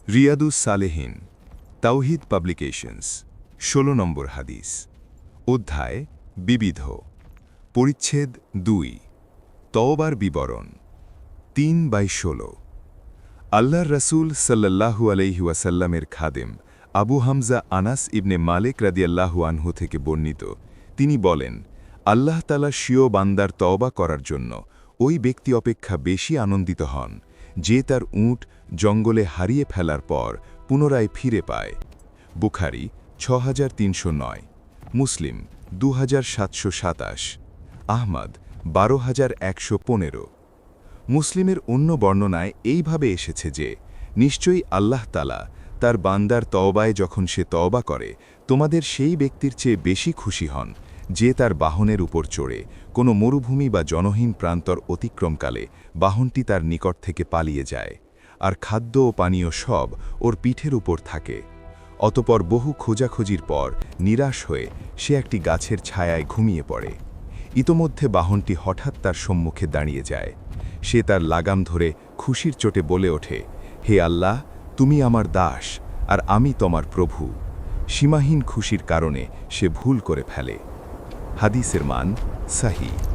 রিয়াদুস সালেহিন তাওহিদ পাবলিকেশনস ১৬ নম্বর হাদিস অধ্যায় বিবিধ পরিচ্ছেদ ২ তওবার বিবরণ ৩/১৬ আল্লাহর রাসূল সাল্লাল্লাহু আলাইহি ওয়াসাল্লামের খাদেম আবু হামজা আনাস ইবনে মালিক রাদিয়াল্লাহু আনহু থেকে বর্ণিত তিনি বলেন আল্লাহ তাআলা স্বীয় বান্দার তওবা করার জন্য ওই ব্যক্তি অপেক্ষা বেশি আনন্দিত হন যে তার উট জঙ্গলে হারিয়ে ফেলার পর পুনরায় ফিরে পায় বুখারী ৬৩০৯ মুসলিম ২৭২৭ আহমদ ১২১১৫ মুসলিমের অন্য বর্ণনায় এইভাবে এসেছে যে নিশ্চয়ই আল্লাহ তাআলা তার বান্দার তওবায় যখন সে তওবা করে তোমাদের সেই ব্যক্তির চেয়ে বেশি খুশি হন যে তার বাহনের উপর চড়ে কোনো মরুভূমি বা জনহীন প্রান্তর অতিক্রমকালে বাহনটি তার নিকট থেকে পালিয়ে যায় আর খাদ্য ও পানীয় সব ওর পিঠের উপর থাকে অতপর বহু খোঁজাখুঁজির পর নিরাশ হয়ে সে একটি গাছের ছায়ায় ঘুমিয়ে পড়ে ইতোমধ্যে বাহনটি হঠাৎ তার সম্মুখে দাঁড়িয়ে যায় সে তার লাগাম ধরে খুশির চোটে বলে ওঠে হে আল্লাহ তুমি আমার দাস আর আমি তোমার প্রভু সীমাহীন খুশির কারণে সে ভুল করে ফেলে হাদিসের মান সহিহ